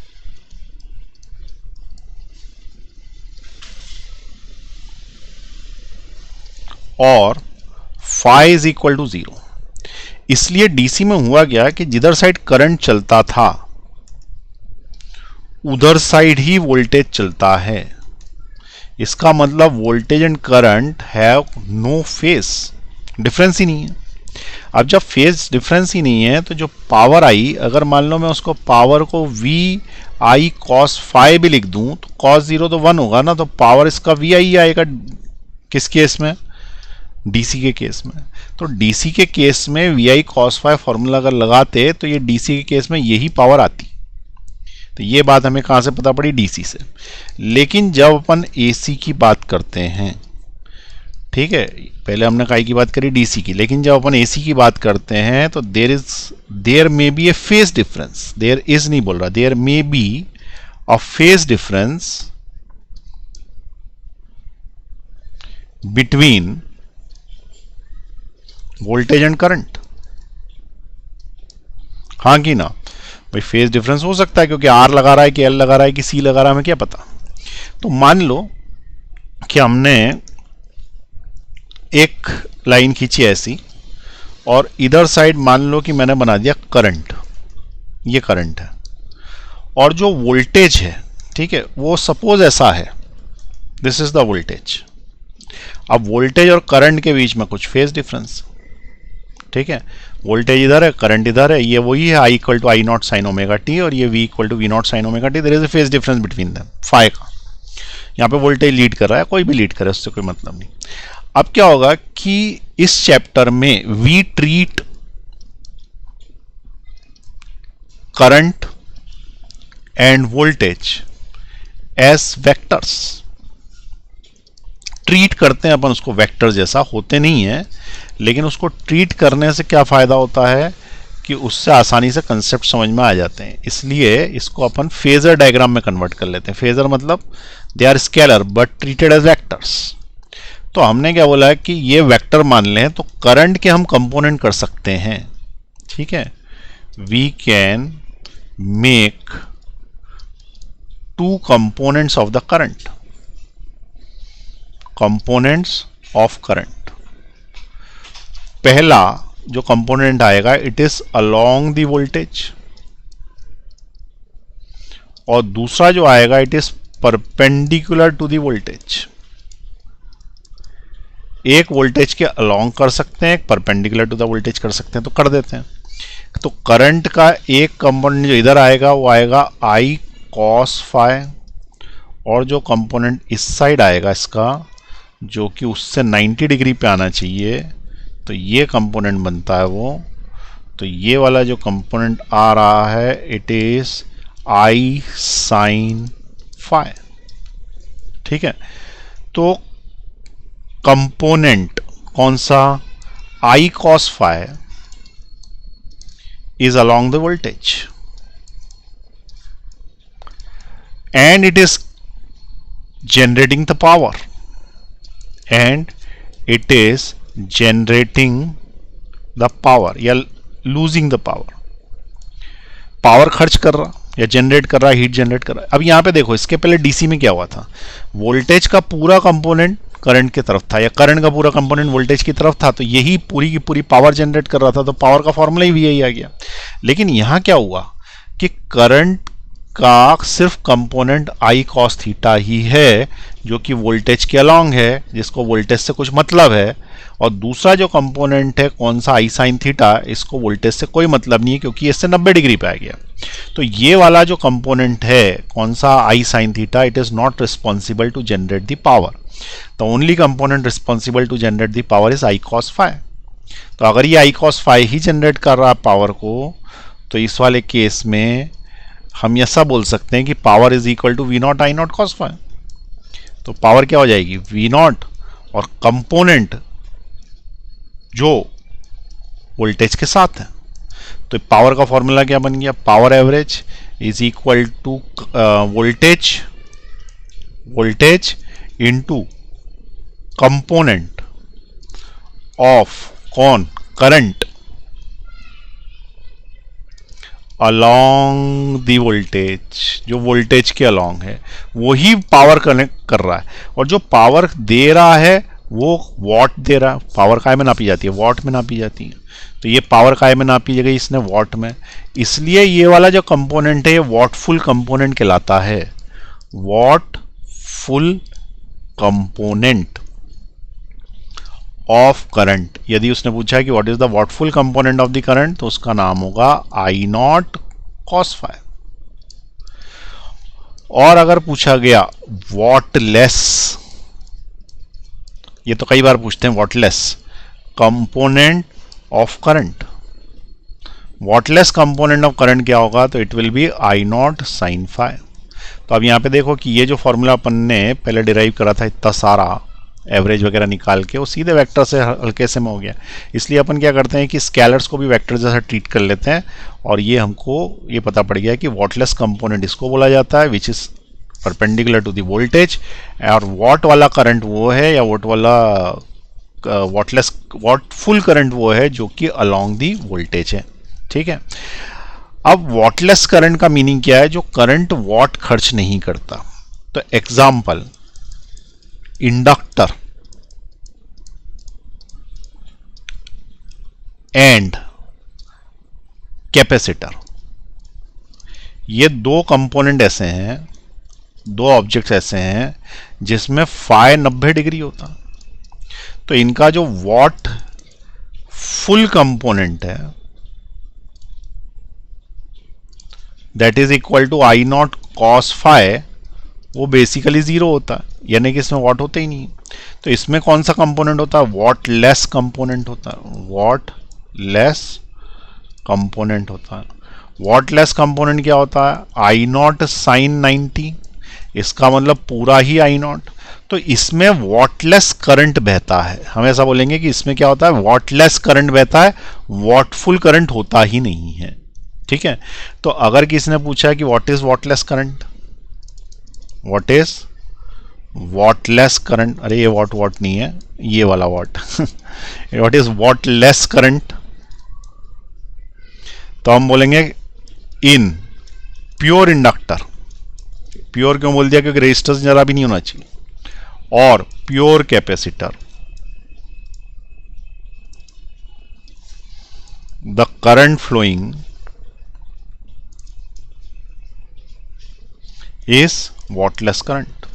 और फाई इज इक्वल टू 0। इसलिए डीसी में हुआ गया कि जिधर साइड करंट चलता था उधर साइड ही वोल्टेज चलता है। इसका मतलब voltage and current have no phase difference ही नहीं है। अब जब फेज डिफरेंस ही नहीं है तो जो पावर आई, अगर मान लो मैं उसको पावर को वी आई कॉस फाई भी लिख दूं तो कॉस 0 तो 1 होगा ना, तो पावर इसका वी आई आएगा। किस केस में, डीसी के केस में। तो डीसी के केस में V I cos phi formula अगर लगाते तो ये डीसी के केस में यही पावर आती। तो ये बात हमें कहां से पता पड़ी, डीसी से। लेकिन जब अपन एसी की बात करते हैं, ठीक है, पहले हमने काई की बात करी, डीसी की, लेकिन जब अपन एसी की बात करते हैं तो there may be a phase difference, there is नहीं बोल रहा, there may be a phase difference between voltage and current, हाँ कि ना। भाई फेज डिफरेंस हो सकता है, क्योंकि आर लगा रहा है कि एल लगा रहा है कि सी लगा रहा है, हमें क्या पता। तो मान लो कि हमने एक लाइन खींची ऐसी, और इधर साइड मान लो कि मैंने बना दिया करंट, ये करंट है, और जो वोल्टेज है, ठीक है, वो सपोज ऐसा है, दिस इज द वोल्टेज। अब वोल्टेज और करंट के बीच में कुछ फेज डिफरेंस, ठीक है, वोल्टेज इधर है, करंट इधर है, ये वही है I equal to I not sine omega T, और ये V equal to V naught sine omega T. There is a phase difference between them, phi का। यहाँ पे वोल्टेज लीड कर रहा है, कोई भी लीड करे, उससे कोई मतलब नहीं। अब क्या होगा कि इस चैप्टर में we treat current and voltage as vectors. Treat करते हैं अपन उसको वेक्टर जैसा, होते नहीं है, लेकिन उसको ट्रीट करने से क्या फायदा होता है कि उससे आसानी से कंसेप्ट समझ में आ जाते हैं। इसलिए इसको अपन फेजर डायग्राम में कन्वर्ट कर लेते हैं। फेजर मतलब they are scalar but treated as vectors. तो हमने क्या बोला है कि ये वेक्टर मान लें तो करंट के हम कंपोनेंट कर सकते हैं, ठीक है। We can make two components of the current, components of current. पहला जो कंपोनेंट आएगा it is along the voltage, और दूसरा जो आएगा it is perpendicular to the voltage. एक वोल्टेज के अलोंग कर सकते हैं, एक परपेंडिकुलर टू द वोल्टेज कर सकते हैं, तो कर देते हैं। तो करंट का एक कंपोनेंट जो इधर आएगा वो आएगा आई कॉस फाई, और जो कंपोनेंट इस साइड आएगा इसका, जो कि उससे 90 डिग्री पे आना चाहिए, तो ये कंपोनेंट बनता है वो। तो ये वाला जो कंपोनेंट आ रहा है it is I sine phi, ठीक है। तो कंपोनेंट कौन सा, I cos phi is along the voltage and it is generating the power and it is generating the power या losing the power, पावर खर्च कर रहा या जनरेट कर रहा, हीट जनरेट कर रहा। अब यहां पे देखो, इसके पहले डीसी में क्या हुआ था, वोल्टेज का पूरा कंपोनेंट करंट की तरफ था, या करंट का पूरा कंपोनेंट वोल्टेज की तरफ था, तो यही पूरी की पूरी पावर जनरेट कर रहा था, तो पावर का फॉर्मूला ही भी यही आ गया। लेकिन यहां क्या हुआ कि करंट का सिर्फ कंपोनेंट आई कॉस थीटा ही है, जो कि वोल्टेज के अलोंग है, जिसको वोल्टेज से कुछ मतलब है, और दूसरा जो कंपोनेंट है कौन सा, आई साइन थीटा, इसको वोल्टेज से कोई मतलब नहीं है, क्योंकि इससे 90 डिग्री पे आ गया। तो ये वाला जो कंपोनेंट है कौन सा, I sine theta, it is not responsible to generate the power. The only component responsible to generate the power is I cos phi. तो अगर ये आई कॉस फाई ही जनरेट कर रहा है पावर को, तो इस वाले केस में हम ऐसा बोल सकते हैं कि power is equal to V not I not cos phi. तो पावर क्या हो जाएगी, वी नॉट, और कंपोनेंट जो वोल्टेज के साथ है। तो पावर का फॉर्मूला क्या बन गया, power average is equal to voltage into component of कौन, करंट अलोंग दी वोल्टेज, जो वोल्टेज के अलोंग है वही पावर कनेक्ट कर रहा है, और जो पावर दे रहा है वो वॉट दे रहा है। पावर काय में नापी जाती है, वॉट में नापी जाती है, तो ये पावर काय में नापी गई, इसने वॉट में। इसलिए ये वाला जो कंपोनेंट है ये वॉटफुल कंपोनेंट कहलाता है, वॉटफुल कंपोनेंट ऑफ करंट। यदि उसने पूछा कि what is the wattful component of the current, तो उसका नाम होगा आई नॉट कॉस फाई। और अगर पूछा गया वॉटलेस, ये तो कई बार पूछते हैं, wattless component of current, wattless component of current क्या होगा, तो it will be I not sine phi. तो अब यहां पे देखो कि ये जो फॉर्मूला अपन ने पहले डिराइव करा था, इतना सारा एवरेज वगैरह निकाल के, वो सीधे वेक्टर से हल्के से में हो गया। इसलिए अपन क्या करते हैं कि स्केलर्स को भी वेक्टर जैसा ट्रीट कर लेते हैं, और ये हमको ये पता पड़ गया कि वॉटलेस कंपोनेंट इसको बोला जाता है, which is perpendicular to the voltage, और वॉट वाला करंट वो है, या वॉट वाला वॉटफुल करंट वो है जो कि अलोंग दी वोल्टेज है, ठीक है। अब वॉटलेस करंट का मीनिंग क्या है? जो करंट वॉट खर्च नहीं करता। तो एग्जाम्पल, इंडक्टर एंड कैपेसिटर, ये दो कंपोनेंट ऐसे हैं, दो ऑब्जेक्ट्स ऐसे हैं जिसमें फाई 90 डिग्री होता। तो इनका जो वॉट फुल कंपोनेंट है that is equal to I not cos phi, वो बेसिकली जीरो होता है, यानी कि इसमें वॉट होता ही नहीं। तो इसमें कौन सा कंपोनेंट होता है? वॉट लेस कंपोनेंट होता है, वॉट लेस कंपोनेंट होता है। वॉट लेस कंपोनेंट क्या होता है? आई नॉट साइन 90, इसका मतलब पूरा ही आई नॉट। तो इसमें वॉटलेस करंट बहता है। हम ऐसा बोलेंगे कि इसमें क्या होता है? वॉटलेस करंट बहता है, वॉटफुल करंट होता ही नहीं है। ठीक है। तो अगर किसी ने पूछा है कि what is wattless current, what is wattless current, अरे ये वॉट नहीं है, ये वाला what what is wattless current, तो हम बोलेंगे इन प्योर इंडक्टर, प्योर क्यों बोल दिया? क्योंकि रेजिस्टेंस जरा भी नहीं होना चाहिए, और pure capacitor the current following is wattless current.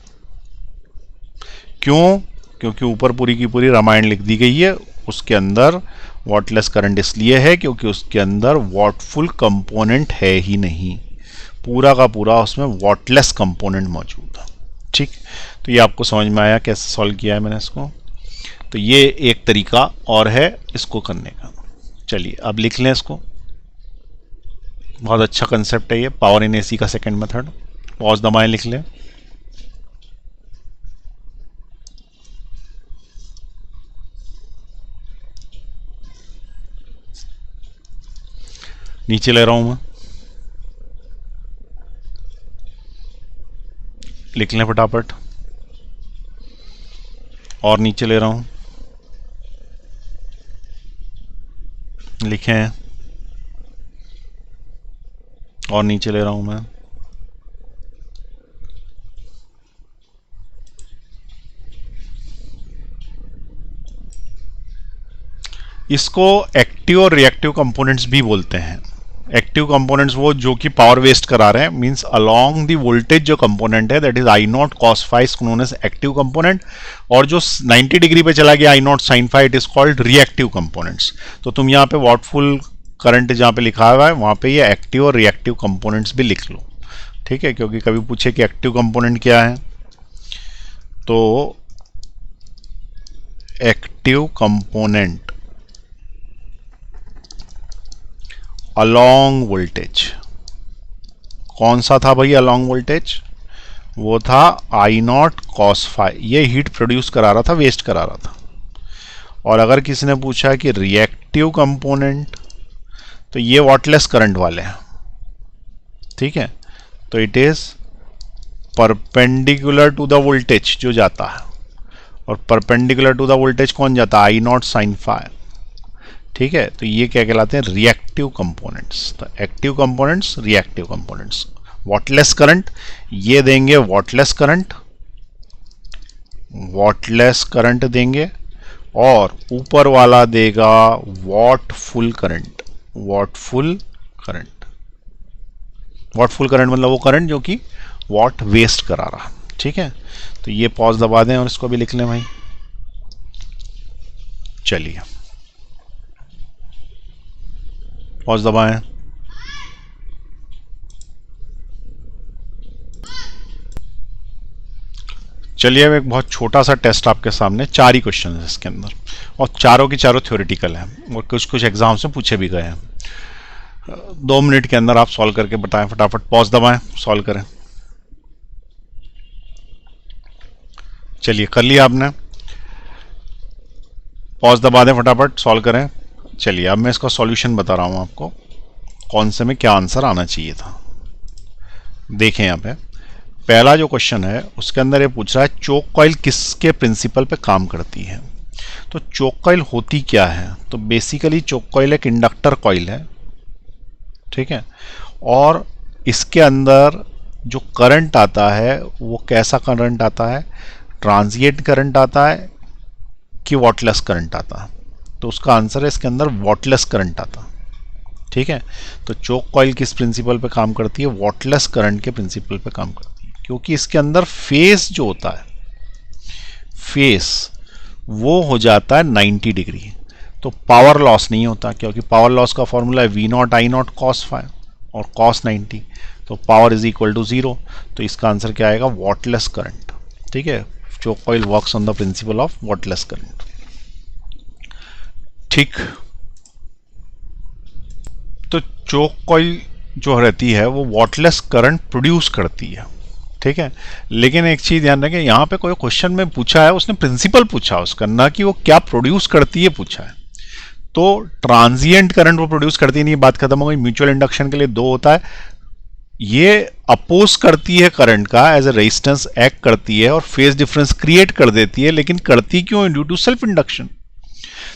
क्यों? क्योंकि ऊपर पूरी की पूरी रामायण लिख दी गई है, उसके अंदर वॉटलेस करंट इसलिए है क्योंकि उसके अंदर वॉटफुल कंपोनेंट है ही नहीं, पूरा का पूरा उसमें वॉटलेस कंपोनेंट मौजूद है। ठीक, तो ये आपको समझ में आया कैसे सॉल्व किया है मैंने इसको। तो ये एक तरीका और है इसको करने का। चलिए अब लिख लें इसको, बहुत अच्छा कंसेप्ट है ये, पावर इन एसी का सेकंड मेथड। पॉज दबाएं, लिख लें। नीचे ले रहा हूं मैं, लिख लें फटाफट, और नीचे ले रहा हूं, लिखें, और नीचे ले रहा हूं मैं। इसको एक्टिव और रिएक्टिव कंपोनेंट्स भी बोलते हैं। एक्टिव कंपोनेंट्स वो जो कि पावर वेस्ट करा रहे हैं, मींस अलोंग द वोल्टेज जो कंपोनेंट है that is I not cos phi, इसको नोन एज एक्टिव कंपोनेंट। और जो 90 डिग्री पे चला गया I not sine phi, it is called reactive components. तो तुम यहाँ पे वॉटफुल करंट जहाँ पे लिखा हुआ है वहाँ पे ये एक्टिव और रिएक्टिव कंपोनेंट्स भी लिख लो। ठीक है, क्योंकि कभी पूछे कि एक्टिव कंपोनेंट क्या है, तो एक्टिव कंपोनेंट अलोंग वोल्टेज, कौन सा था भाई अलोंग वोल्टेज? वो था आई नॉट कॉस फाई, ये हीट प्रोड्यूस करा रहा था, वेस्ट करा रहा था। और अगर किसी ने पूछा कि रिएक्टिव कंपोनेंट, तो ये वॉटलेस करंट वाले हैं। ठीक है, तो it is perpendicular to the voltage जो जाता है, और परपेंडिकुलर टू द वोल्टेज कौन जाता है? I not sine phi. ठीक है, तो ये क्या कहलाते हैं? Reactive components. तो active components, reactive components. Wattless current ये देंगे, वॉटलेस करंट, वॉटलेस करंट देंगे, और ऊपर वाला देगा वॉटफुल करंट। वॉटफुल करंट, वॉटफुल करंट मतलब वो करंट जो कि वॉट वेस्ट करा रहा। ठीक है, तो ये पॉज दबा दें और इसको भी लिख लें भाई। चलिए पॉज दबाएं। चलिए अब एक बहुत छोटा सा टेस्ट आपके सामने, 4 ही क्वेश्चन है इसके अंदर, और चारों की चारों थ्योरेटिकल हैं और कुछ कुछ एग्जाम्स में पूछे भी गए हैं। 2 मिनट के अंदर आप सॉल्व करके बताएं फटाफट। पॉज दबाएं, सॉल्व करें। चलिए कर लिया आपने, पॉज दबा दें, फटाफट सॉल्व करें। चलिए अब मैं इसका सॉल्यूशन बता रहा हूं आपको, कौन से में क्या आंसर आना चाहिए था। देखें यहाँ पे पहला जो क्वेश्चन है उसके अंदर ये पूछ रहा है चोक कॉइल किसके प्रिंसिपल पे काम करती है। तो चोक कॉइल होती क्या है? तो बेसिकली चोक कॉइल एक इंडक्टर कॉइल है, ठीक है। और इसके अंदर जो करंट आता है वो कैसा करंट आता है, ट्रांजिएंट करंट आता है कि वॉटलेस करंट आता है? तो उसका आंसर है इसके अंदर वॉटलेस करंट आता है। ठीक है, तो चोक कॉइल किस प्रिंसिपल पे काम करती है, वॉटलेस करंट के प्रिंसिपल पे काम करती है, क्योंकि इसके अंदर फेस जो होता है, फेस वो हो जाता है 90 डिग्री। तो पावर लॉस नहीं होता, क्योंकि पावर लॉस का फॉर्मूला है V not I not cos five और कॉस 90, तो पावर इज इक्वल टू 0। तो इसका आंसर क्या आएगा, वॉटलेस करंट। ठीक है, choke coil works on the principle of wattless current. ठीक, तो चोक कॉइल जो रहती है वो वॉटलेस करंट प्रोड्यूस करती है। ठीक है, लेकिन एक चीज ध्यान रखें, यहाँ पे कोई क्वेश्चन में पूछा है, उसने प्रिंसिपल पूछा उसका, ना कि वो क्या प्रोड्यूस करती है पूछा है। तो ट्रांजिएंट करंट वो प्रोड्यूस करती नहीं, बात खत्म हो गई। म्यूचुअल इंडक्शन के लिए दो होता है, ये अपोज करती है करंट का, एज ए रेजिस्टेंस एक्ट करती है और फेज डिफरेंस क्रिएट कर देती है, लेकिन करती क्यों है, ड्यू टू सेल्फ इंडक्शन।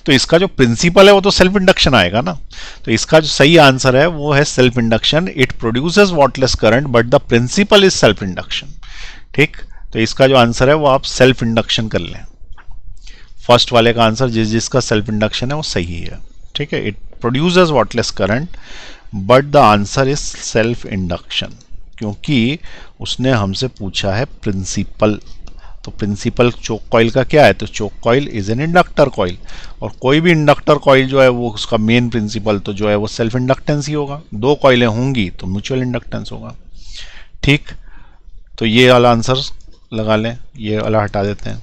तो इसका जो प्रिंसिपल है वो तो सेल्फ इंडक्शन आएगा ना। तो इसका जो सही आंसर है वो है self induction. It produces wattless current but the principle is self induction. ठीक, तो इसका जो आंसर है वो आप सेल्फ इंडक्शन कर लें। फर्स्ट वाले का आंसर जिसका सेल्फ इंडक्शन है वो सही है। ठीक है, it produces wattless current but the answer is self induction, क्योंकि उसने हमसे पूछा है प्रिंसिपल। तो प्रिंसिपल चोक कॉइल का क्या है, तो choke coil is an inductor coil, और कोई भी इंडक्टर कॉइल जो है वो उसका मेन प्रिंसिपल तो जो है वो सेल्फ इंडक्टेंस ही होगा। दो कॉइलें होंगी तो म्यूचुअल इंडक्टेंस होगा। ठीक, तो ये वाला आंसर लगा लें, ये वाला हटा देते हैं।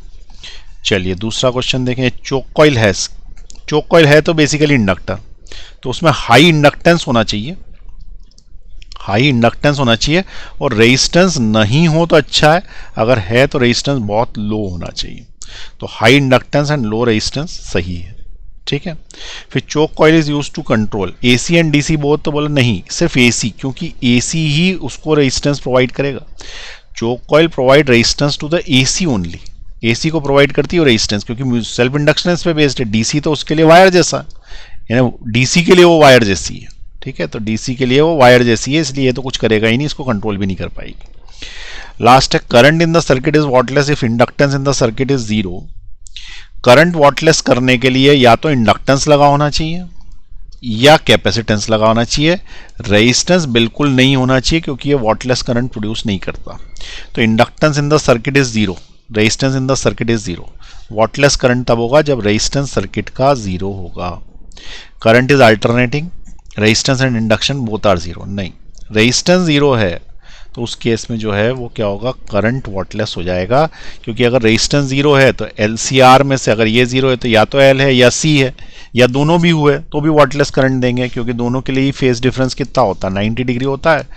चलिए दूसरा क्वेश्चन देखें। चोक कॉइल है तो बेसिकली इंडक्टर, तो उसमें हाई इंडक्टेंस होना चाहिए, हाई इंडक्टेंस होना चाहिए, और रेजिस्टेंस नहीं हो तो अच्छा है, अगर है तो रेजिस्टेंस बहुत लो होना चाहिए। तो high inductance and low resistance सही है। ठीक है, फिर choke coil is use to control AC and DC both, तो बोला नहीं सिर्फ एसी, क्योंकि एसी ही उसको रेजिस्टेंस प्रोवाइड करेगा। Choke coil provide resistance to the AC only, AC को प्रोवाइड करती है रेजिस्टेंस, क्योंकि सेल्फ इंडक्शन पे बेस्ड है। डीसी तो उसके लिए वायर जैसा, यानी डीसी के लिए वो वायर जैसी है। ठीक है, तो डीसी के लिए वो वायर जैसी है, इसलिए ये तो कुछ करेगा ही नहीं, इसको कंट्रोल भी नहीं कर पाएगी। लास्ट है current in the circuit is wattless if inductance in the circuit is 0। Current wattless करने के लिए या तो इंडक्टेंस लगा होना चाहिए या कैपेसिटेंस लगा होना चाहिए, रेजिस्टेंस बिल्कुल नहीं होना चाहिए, क्योंकि ये वॉटलेस करंट प्रोड्यूस नहीं करता। तो inductance in the circuit is 0, resistance in the circuit is 0। Wattless current तब होगा जब रेजिस्टेंस सर्किट का 0 होगा। Current is alternating, resistance and induction both are 0। नहीं, रेजिस्टेंस 0 है तो उस केस में जो है वो क्या होगा, करंट वॉटलेस हो जाएगा, क्योंकि अगर रेजिस्टेंस 0 है तो LCR में से अगर ये 0 है तो या तो L है या C है, या दोनों भी हुए तो भी वॉटलेस करंट देंगे, क्योंकि दोनों के लिए ही फेज डिफरेंस कितना होता है, 90 डिग्री होता है,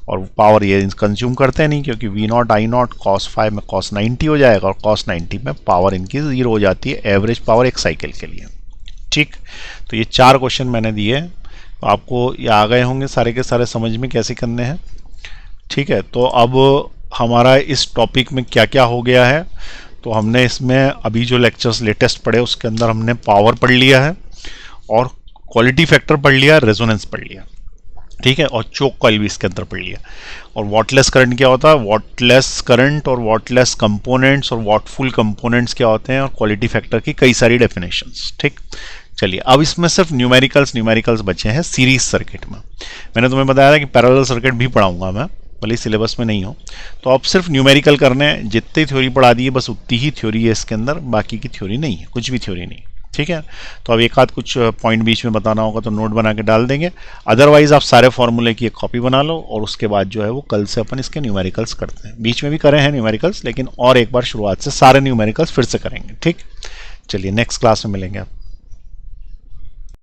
और पावर ये कंज्यूम करते नहीं, क्योंकि we not I not cos 5 में कॉस 90 हो जाएगा, और कॉस 90 में पावर इनकी 0 हो जाती है, एवरेज पावर एक साइकिल के लिए। ठीक, तो ये 4 क्वेश्चन मैंने दिए, तो आपको ये आ गए होंगे सारे के सारे समझ में कैसे करने हैं। ठीक है, तो अब हमारा इस टॉपिक में क्या क्या हो गया है, तो हमने इसमें अभी जो लेक्चर्स लेटेस्ट पढ़े उसके अंदर हमने पावर पढ़ लिया है, और क्वालिटी फैक्टर पढ़ लिया, रेजोनेंस पढ़ लिया। ठीक है, और चोक कॉइल भी इसके अंदर पढ़ लिया। और वॉटलेस करंट क्या होता है, वॉटलेस करंट और वॉटलेस कंपोनेंट्स और वॉटफुल कंपोनेंट्स क्या होते हैं, और क्वालिटी फैक्टर की कई सारी डेफिनेशंस। ठीक, चलिए अब इसमें सिर्फ न्यूमेरिकल्स बचे हैं सीरीज सर्किट में। मैंने तुम्हें बताया था कि पैरेलल सर्किट भी पढ़ाऊंगा मैं, भले सिलेबस में नहीं हो, तो अब सिर्फ न्यूमेरिकल करने हैं। जितनी थ्योरी पढ़ा दी है बस उतनी ही थ्योरी है इसके अंदर, बाकी की थ्योरी नहीं है, कुछ भी थ्योरी नहीं। ठीक है, तो अब एक आध कुछ पॉइंट बीच में बताना होगा तो नोट बना के डाल देंगे, अदरवाइज आप सारे फॉर्मूले की एक कॉपी बना लो, और उसके बाद जो है वो कल से अपन इसके न्यूमेरिकल्स करते हैं। बीच में भी करे हैं न्यूमेरिकल्स, लेकिन और एक बार शुरुआत से सारे न्यूमेरिकल्स फिर से करेंगे। ठीक, चलिए नेक्स्ट क्लास में मिलेंगे आप।